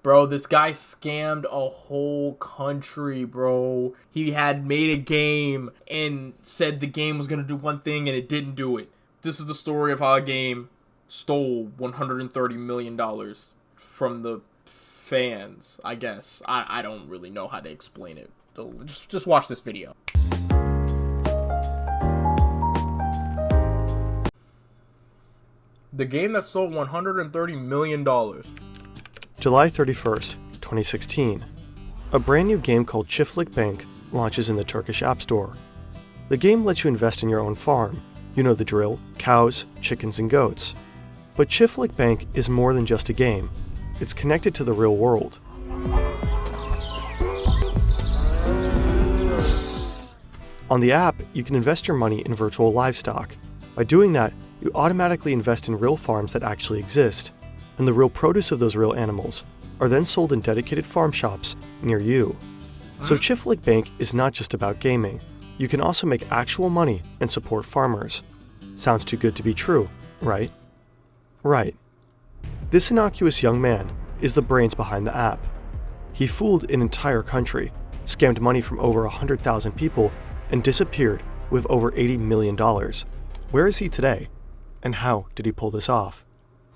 Bro, this guy scammed a whole country, bro. He had made a game and said the game was going to do one thing and it didn't do it. This is the story of how a game stole $130 million from the fans, I guess. I don't really know how to explain it. Just watch this video. The game that sold $130 million. July 31st, 2016. A brand new game called Çiftlik Bank launches in the Turkish App Store. The game lets you invest in your own farm. You know the drill: cows, chickens, and goats. But Çiftlik Bank is more than just a game. It's connected to the real world. On the app, you can invest your money in virtual livestock. By doing that, you automatically invest in real farms that actually exist, and the real produce of those real animals are then sold in dedicated farm shops near you. So Çiftlik Bank is not just about gaming. You can also make actual money and support farmers. Sounds too good to be true, right? Right. This innocuous young man is the brains behind the app. He fooled an entire country, scammed money from over 100,000 people, and disappeared with over $80 million. Where is he today? And how did he pull this off?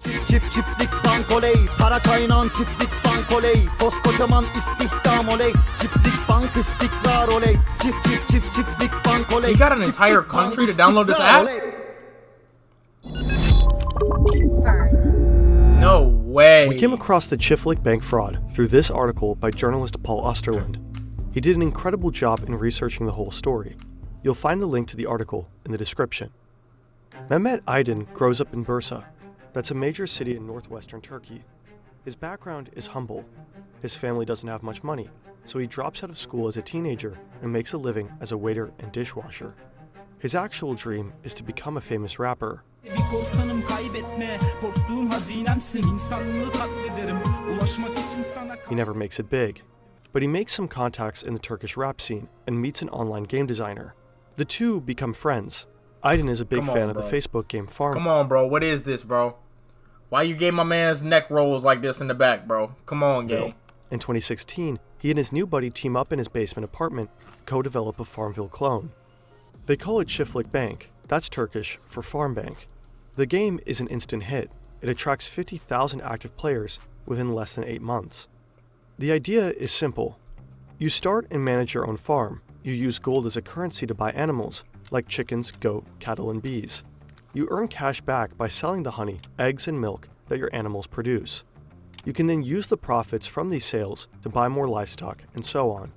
Çiftlik bank oley, para kaynağın çiftlik bank oley, koskocaman istihdam oley, çiftlik bank istikrar oley, çiftlik bank oley. He got an entire country to download this app? No way. We came across the Çiftlik Bank fraud through this article by journalist Paul Osterland. He did an incredible job in researching the whole story. You'll find the link to the article in the description. Mehmet Aydin grows up in Bursa. That's a major city in northwestern Turkey. His background is humble. His family doesn't have much money, so he drops out of school as a teenager and makes a living as a waiter and dishwasher. His actual dream is to become a famous rapper. He never makes it big, but he makes some contacts in the Turkish rap scene and meets an online game designer. The two become friends. Aydin is a big fan of the Facebook game Farm. Come on, bro. What is this, bro? Why you gave my man's neck rolls like this in the back, bro? Come on, gang. In 2016, he and his new buddy team up in his basement apartment, co-develop a Farmville clone. They call it Çiftlik Bank. That's Turkish for farm bank. The game is an instant hit. It attracts 50,000 active players within less than 8 months. The idea is simple. You start and manage your own farm. You use gold as a currency to buy animals, like chickens, goat, cattle, and bees. You earn cash back by selling the honey, eggs, and milk that your animals produce. You can then use the profits from these sales to buy more livestock, and so on.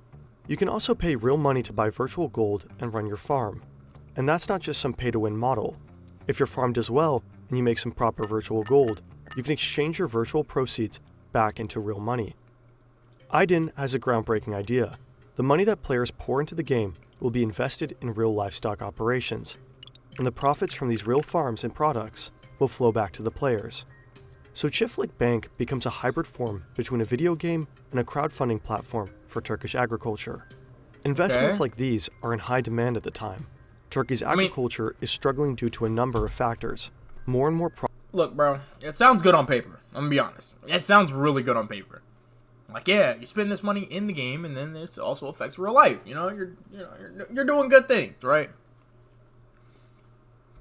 You can also pay real money to buy virtual gold and run your farm. And that's not just some pay-to-win model. If your farm does well and you make some proper virtual gold, you can exchange your virtual proceeds back into real money. Aydin has a groundbreaking idea. The money that players pour into the game will be invested in real livestock operations, and the profits from these real farms and products will flow back to the players. So Çiftlik Bank becomes a hybrid form between a video game and a crowdfunding platform for Turkish agriculture. Investments like these are in high demand at the time. Turkey's agriculture is struggling due to a number of factors. More and more Look, bro, it sounds good on paper. I'm gonna be honest. It sounds really good on paper. Like, yeah, you spend this money in the game, and then this also affects real life. You're doing good things, right?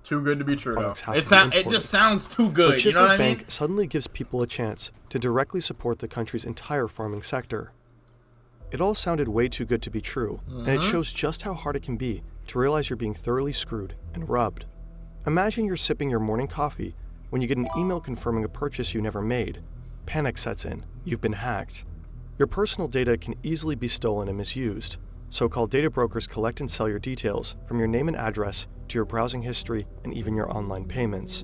Too good to be true, though. It just sounds too good. But you know what I mean? Bank suddenly gives people a chance to directly support the country's entire farming sector. It all sounded way too good to be true, and it shows just how hard it can be to realize you're being thoroughly screwed and rubbed. Imagine you're sipping your morning coffee when you get an email confirming a purchase you never made. Panic sets in. You've been hacked. Your personal data can easily be stolen and misused. So-called data brokers collect and sell your details, from your name and address to your browsing history and even your online payments.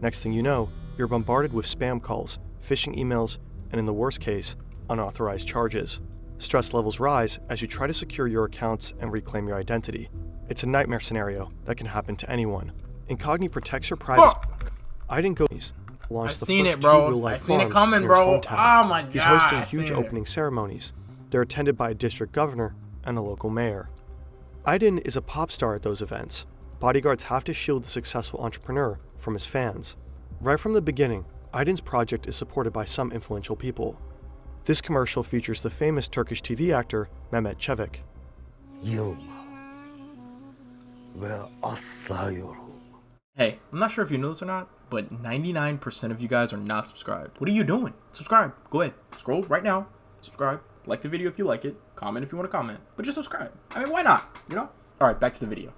Next thing you know, you're bombarded with spam calls, phishing emails, and in the worst case, unauthorized charges. Stress levels rise as you try to secure your accounts and reclaim your identity. It's a nightmare scenario that can happen to anyone. Incogni protects your privacy. Aydin goes launched the first 2 real-life farms coming, near his bro. hometown. Oh my god. He's hosting huge opening ceremonies. They're attended by a district governor and a local mayor. Aydin is a pop star at those events. Bodyguards have to shield the successful entrepreneur from his fans. Right from the beginning, Aydin's project is supported by some influential people. This commercial features the famous Turkish TV actor Mehmet Çevik. Yılma ve asla yorulma. Hey, I'm not sure if you know this or not, but 99% of you guys are not subscribed. What are you doing? Subscribe. Go ahead. Scroll right now. Subscribe. Like the video if you like it. Comment if you want to comment. But just subscribe. I mean, why not? You know? Alright, back to the video.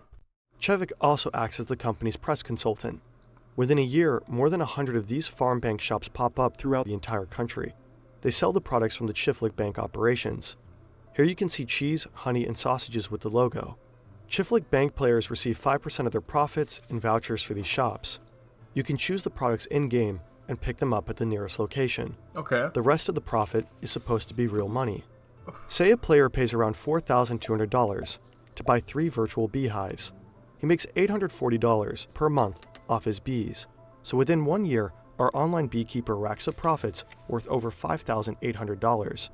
Çevik also acts as the company's press consultant. Within a year, more than 100 of these farm bank shops pop up throughout the entire country. They sell the products from the Çiftlik Bank operations. Here you can see cheese, honey, and sausages with the logo. Çiftlik Bank players receive 5% of their profits in vouchers for these shops. You can choose the products in-game and pick them up at the nearest location. Okay. The rest of the profit is supposed to be real money. Say a player pays around $4,200 to buy 3 virtual beehives. He makes $840 per month off his bees. So within 1 year, our online beekeeper racks up profits worth over $5,800.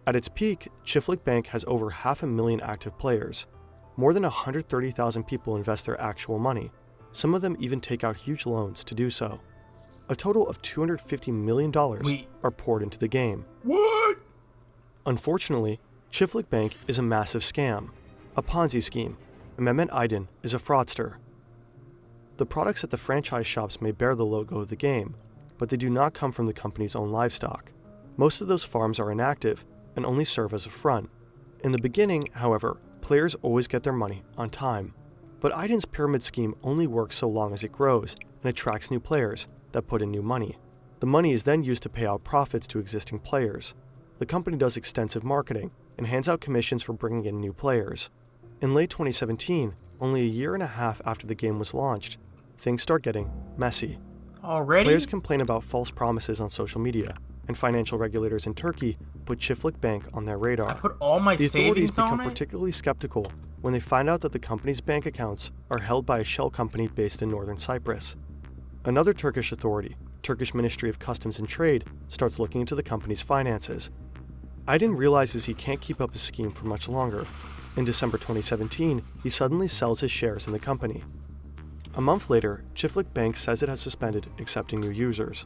At its peak, Çiftlik Bank has over 500,000 active players. More than 130,000 people invest their actual money. Some of them even take out huge loans to do so. A total of $250 million are poured into the game. What? Unfortunately, Çiftlik Bank is a massive scam, a Ponzi scheme, and Mehmet Aydin is a fraudster. The products at the franchise shops may bear the logo of the game, but they do not come from the company's own livestock. Most of those farms are inactive and only serve as a front. In the beginning, however, players always get their money on time. But Aydin's pyramid scheme only works so long as it grows and attracts new players that put in new money. The money is then used to pay out profits to existing players. The company does extensive marketing and hands out commissions for bringing in new players. In late 2017, only a year and a half after the game was launched, things start getting messy. Already? Players complain about false promises on social media, and financial regulators in Turkey put Çiftlik Bank on their radar. I put all my The authorities savings on become it? particularly skeptical when they find out that the company's bank accounts are held by a shell company based in northern Cyprus. Another Turkish authority, Turkish Ministry of Customs and Trade, starts looking into the company's finances. Aydin realizes he can't keep up his scheme for much longer. In December 2017, he suddenly sells his shares in the company. A month later, Çiftlik Bank says it has suspended accepting new users.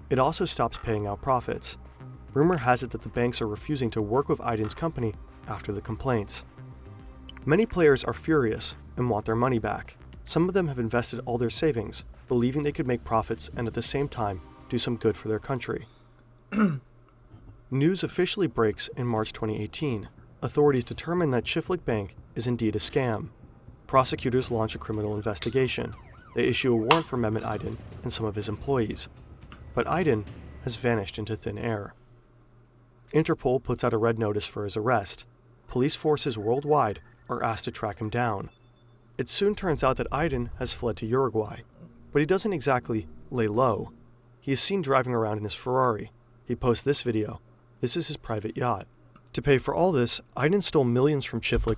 It also stops paying out profits. Rumor has it that the banks are refusing to work with Aydin's company after the complaints. Many players are furious and want their money back. Some of them have invested all their savings, believing they could make profits and at the same time do some good for their country. News officially breaks in March 2018. Authorities determine that Çiftlik Bank is indeed a scam. Prosecutors launch a criminal investigation. They issue a warrant for Mehmet Aydin and some of his employees. But Aydin has vanished into thin air. Interpol puts out a red notice for his arrest. Police forces worldwide are asked to track him down. It soon turns out that Aydin has fled to Uruguay, but he doesn't exactly lay low. He is seen driving around in his Ferrari. He posts this video. This is his private yacht. To pay for all this, Aydin stole millions from Çiftlik.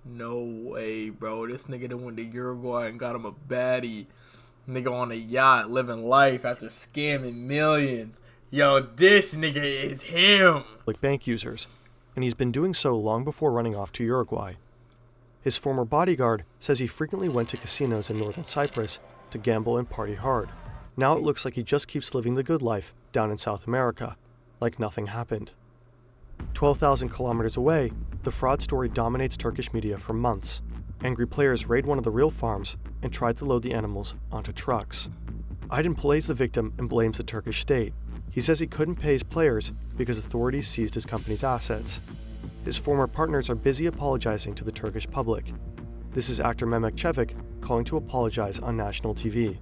No way, bro. This nigga done went to Uruguay and got him a baddie. Nigga on a yacht, living life after scamming millions. Yo, this nigga is him. Like bank users, and he's been doing so long before running off to Uruguay. His former bodyguard says he frequently went to casinos in northern Cyprus to gamble and party hard. Now it looks like he just keeps living the good life down in South America, like nothing happened. 12,000 kilometers away, the fraud story dominates Turkish media for months. Angry players raid one of the real farms and try to load the animals onto trucks. Aydin plays the victim and blames the Turkish state. He says he couldn't pay his players because authorities seized his company's assets. His former partners are busy apologizing to the Turkish public. This is actor Mehmet Çevik calling to apologize on national TV.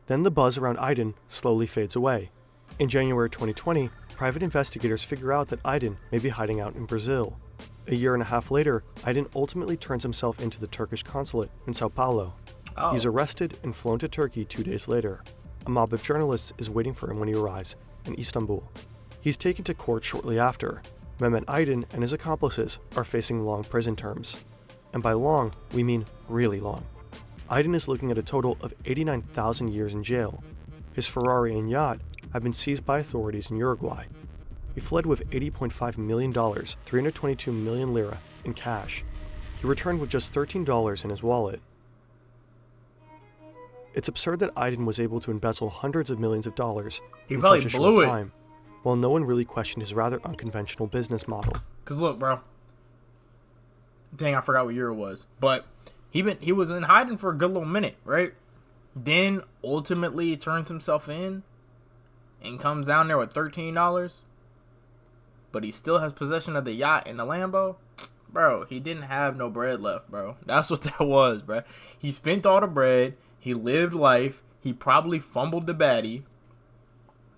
Then the buzz around Aydin slowly fades away. In January 2020, private investigators figure out that Aydin may be hiding out in Brazil. A year and a half later, Aydin ultimately turns himself into the Turkish consulate in Sao Paulo. Oh. He's arrested and flown to Turkey 2 days later. A mob of journalists is waiting for him when he arrives in Istanbul. He's taken to court shortly after. Mehmet Aydin and his accomplices are facing long prison terms. And by long, we mean really long. Aydin is looking at a total of 89,000 years in jail. His Ferrari and yacht have been seized by authorities in Uruguay. He fled with $80.5 million, 322 million lira, in cash. He returned with just $13 in his wallet. It's absurd that Aiden was able to embezzle hundreds of millions of dollars in such a short time, while no one really questioned his rather unconventional business model. Cause look, bro. Dang, I forgot what year it was, but he was in hiding for a good little minute, right? Then ultimately he turns himself in and comes down there with $13, but he still has possession of the yacht and the Lambo. Bro, he didn't have no bread left, bro. That's what that was, bro. He spent all the bread. He lived life. He probably fumbled the baddie.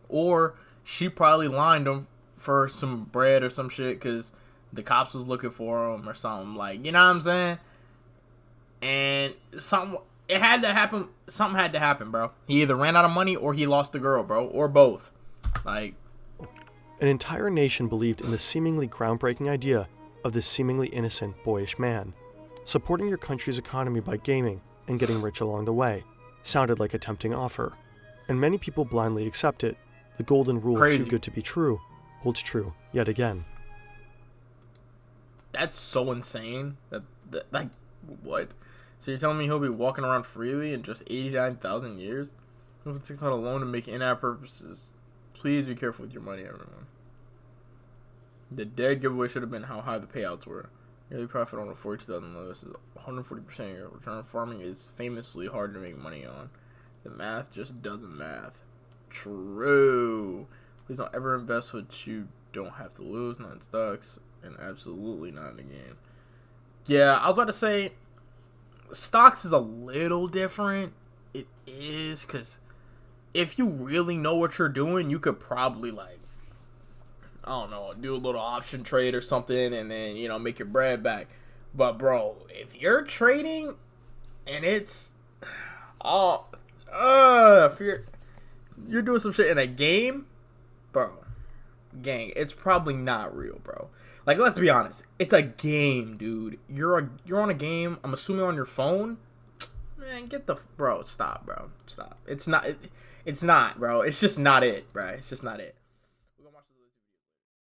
Or she probably lined him for some bread or some shit because the cops was looking for him or something. Like, you know what I'm saying? And something had to happen, bro. He either ran out of money or he lost the girl, bro. Or both. Like, an entire nation believed in the seemingly groundbreaking idea of this seemingly innocent, boyish man. Supporting your country's economy by gaming and getting rich along the way sounded like a tempting offer, and many people blindly accept it. The golden rule of too good to be true holds true yet again. That's so insane. That like, what? So you're telling me he'll be walking around freely in just 89,000 years? If it's not alone to make in-app purposes. Please be careful with your money, everyone. The dead giveaway should have been how high the payouts were. Yearly profit on a 42,000 list is 140% year. Return farming is famously hard to make money on. The math just doesn't math. True. Please don't ever invest what you don't have to lose, not in stocks, and absolutely not in the game. Yeah, I was about to say, stocks is a little different. It is, because if you really know what you're doing, you could probably, like, I don't know, do a little option trade or something and then, you know, make your bread back. But, bro, if you're trading and it's, if you're doing some shit in a game, bro, gang, it's probably not real, bro. Like, let's be honest, it's a game, dude. You're on a game, I'm assuming on your phone. Man, stop, bro, stop. It's not, bro. It's just not it.